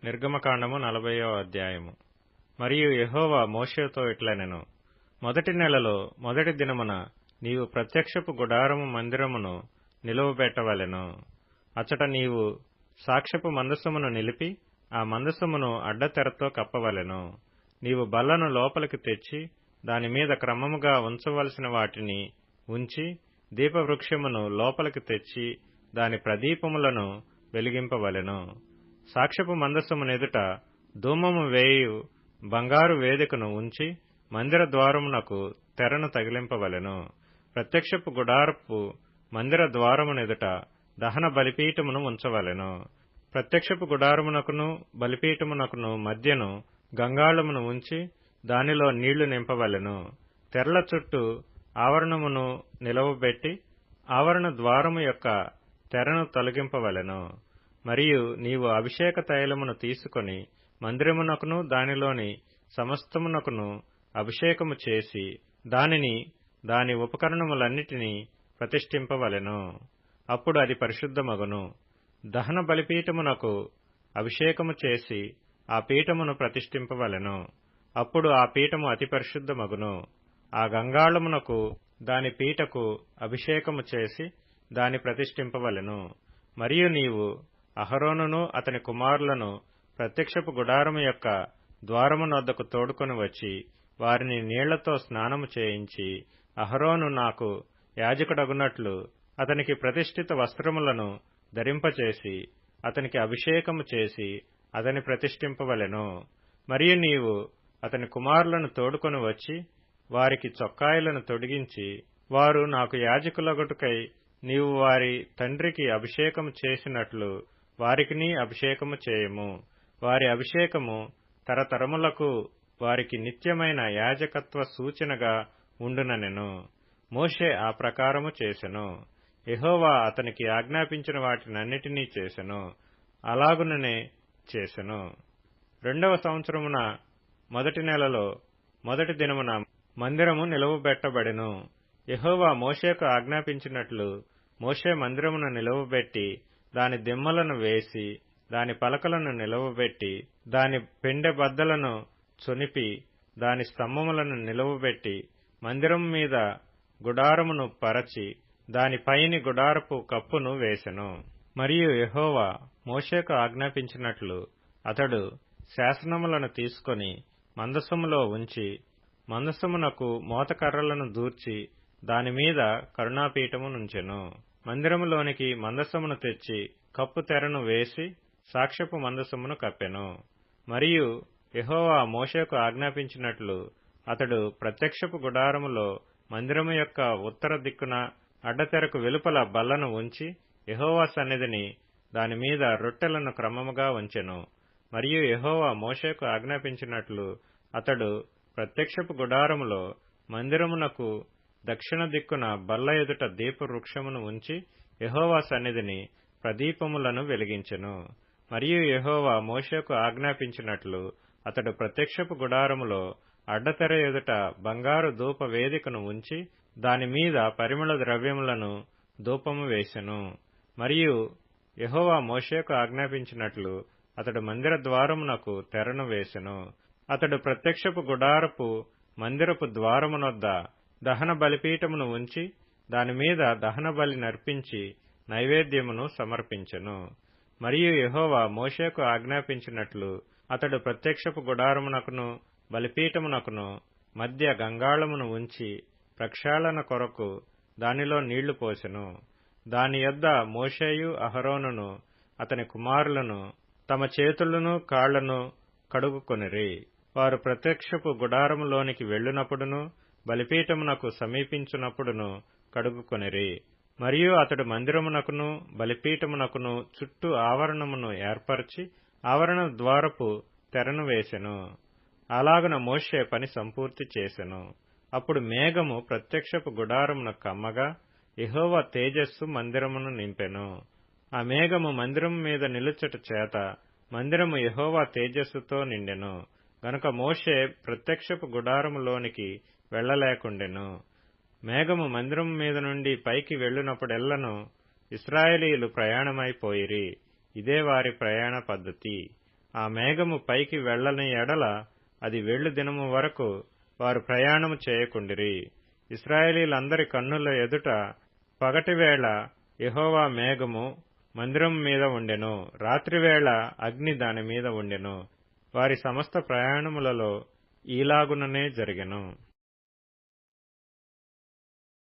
నిర్గమకాండము 40వ అధ్యాయము. మరియు యెహోవా మోషేతో ఇట్లనెను, మొదటి నెలలో మొదటి దినమున నీవు ప్రత్యక్షపు గుడారము మందిరమును నిలువబెట్టవలెను. అచట నీవు సాక్ష్యపు మందసమును నిలిపి ఆ మందసమును అడ్డతెరతో కప్పవలెను. నీవు బల్లను లోపలికి తెచ్చి దానిమీద క్రమముగా ఉంచవలసిన వాటిని ఉంచి దీపవృక్షమును లోపలికి తెచ్చి దాని ప్రదీపములను వెలిగింపవలెను. సాక్ష్యపు మందసమునెదుట ధూమము వేయు బంగారు వేదికను ఉంచి మందిర ద్వారమునకు తెరను తగిలింపవలెను. ప్రత్యక్షపు గుడారపు మందిర ద్వారమునెదుట దహన బలిపీఠమును ఉంచవలెను. ప్రత్యక్షపు గుడారమునకును బలిపీఠమునకును మధ్యను గంగాళమును ఉంచి దానిలో నీళ్లు నింపవలెను. తెరల చుట్టూ ఆవరణమును నిలవబెట్టి ఆవరణ ద్వారము యొక్క తెరను తొలగింపవలెను. మరియు నీవు అభిషేక తైలమును తీసుకొని మందిరమునకును దానిలోని సమస్తమునకును అభిషేకము చేసి దానిని దాని ఉపకరణములన్నిటినీ ప్రతిష్ఠింపవలెను. అప్పుడు అది పరిశుద్ధమగును. దహన బలిపీఠమునకు అభిషేకము చేసి ఆ పీఠమును ప్రతిష్ఠింపవలెను. అప్పుడు ఆ పీఠము అతి పరిశుద్ధమగును. ఆ గంగాళమునకు దాని పీటకు అభిషేకము చేసి దాని ప్రతిష్ఠింపవలెను. మరియు నీవు అహరోనును అతని కుమారులను ప్రత్యక్షపు గుడారము యొక్క ద్వారమునొద్దకు తోడుకొని వచ్చి వారిని నీళ్లతో స్నానము చేయించి, అహరోను నాకు యాజకుడగునట్లు అతనికి ప్రతిష్ఠిత వస్త్రములను ధరింపచేసి అతనికి అభిషేకము చేసి అతని ప్రతిష్ఠింపవలెను. మరియు నీవు అతని కుమారులను తోడుకొని వచ్చి వారికి చొక్కాయలను తొడిగించి, వారు నాకు యాజకులగుటకై నీవు వారి తండ్రికి అభిషేకము చేసినట్లు వారికిని అభిషేకము చేయము. వారి అభిషేకము తరతరములకు వారికి నిత్యమైన యాజకత్వ సూచనగా ఉండుననెను. మోషే ఆ ప్రకారము చేసెను. యెహోవా అతనికి ఆజ్ఞాపించిన వాటినన్నిటినీ చేసెను. అలాగుననే చేసెను. 2వ సంవత్సరమున మొదటి నెలలో మొదటి దినమున మందిరము నిలువబెట్టబడెను. యెహోవా మోషేకు ఆజ్ఞాపించినట్లు మోషే మందిరమును నిలువబెట్టి దాని దిమ్మలను వేసి దాని పలకలను నిలువబెట్టి దాని పెండె బద్దలను చొనిపి దాని స్తంభములను నిలువబెట్టి మందిరము మీద గుడారమును పరచి దాని పైని గుడారపు కప్పును వేసెను. మరియు యెహోవా మోషేకు ఆజ్ఞాపించినట్లు అతడు శాసనములను తీసుకొని మందసములో ఉంచి మందసమునకు మోతకర్రలను దూర్చి దానిమీద కరుణాపీఠమునుంచెను. మందిరములోనికి మందసమును తెచ్చి కప్పు తెరను వేసి సాక్ష్యపు మందసమును కప్పెను. మరియు యెహోవా మోషేకు ఆజ్ఞాపించినట్లు అతడు ప్రత్యక్షపు గుడారములో మందిరము యొక్క ఉత్తర దిక్కున అడ్డతెరకు వెలుపల బల్లను ఉంచి యెహోవా సన్నిధిని దానిమీద రొట్టెలను క్రమముగా ఉంచెను. మరియు యెహోవా మోషేకు ఆజ్ఞాపించినట్లు అతడు ప్రత్యక్షపు గుడారములో మందిరమునకు దక్షిణ దిక్కున బల్ల ఎదుట దీపవృక్షమును ఉంచి యెహోవా సన్నిధిని ప్రదీపములను వెలిగించెను. మరియు యెహోవా మోషేకు ఆజ్ఞాపించినట్లు అతడు ప్రత్యక్షపు గుడారములో అడ్డతెర ఎదుట బంగారు ధూప వేదికను ఉంచి దానిమీద పరిమళ ద్రవ్యములను ధూపము వేసెను. మరియు యెహోవా మోషేకు ఆజ్ఞాపించినట్లు అతడు మందిర ద్వారమునకు తెరను వేసెను. అతడు ప్రత్యక్షపు గుడారపు మందిరపు ద్వారమునొద్ద దహన బలిపీఠమును ఉంచి దానిమీద దహన బలి నర్పించి నైవేద్యమును సమర్పించెను. మరియు యెహోవా మోషేకు ఆజ్ఞాపించినట్లు అతడు ప్రత్యక్షపు గుడారమునకును బలిపీఠమునకును మధ్య గంగాళమును ఉంచి ప్రక్షాళన కొరకు దానిలో నీళ్లు పోసెను. దాని యొద్ద మోషేయు అహరోనును అతని కుమారులను తమ చేతులను కాళ్లను కడుగుకొనిరి. వారు ప్రత్యక్షపు గుడారములోనికి వెళ్ళునప్పుడును బలిపీఠమునకు సమీపించునప్పుడును కడుగుకొనిరి. మరియు అతడు మందిరమునకును బలిపీఠమునకును చుట్టూ ఆవరణమును ఏర్పరచి ఆవరణ ద్వారపు తెరను వేసెను. అలాగున మోషే పని సంపూర్తి చేసెను. అప్పుడు మేఘము ప్రత్యక్షపు గుడారమును కమ్మగా యెహోవా తేజస్సు మందిరమును నింపెను. ఆ మేఘము మందిరము మీద నిలుచుట చేత మందిరము యెహోవా తేజస్సుతో నిండెను. గనుక మోషే ప్రత్యక్షపు గుడారములోనికి వెళ్లలేకుండెను. మేఘము మందిరము మీద నుండి పైకి వెళ్ళునప్పుడెల్లను ఇశ్రాయేలీయులు ప్రయాణమైపోయిరి. ఇదే వారి ప్రయాణ పద్ధతి. ఆ మేఘము పైకి వెళ్లని ఎడల అది వెళ్ళు దినము వరకు వారు ప్రయాణము చేయకుండిరి. ఇశ్రాయేలీలందరి కన్నుల ఎదుట పగటివేళ యెహోవా మేఘము మందిరం మీద ఉండెను, రాత్రివేళ అగ్ని దాని మీద ఉండెను. వారి సమస్త ప్రయాణములలో ఈలాగుననే జరిగెను.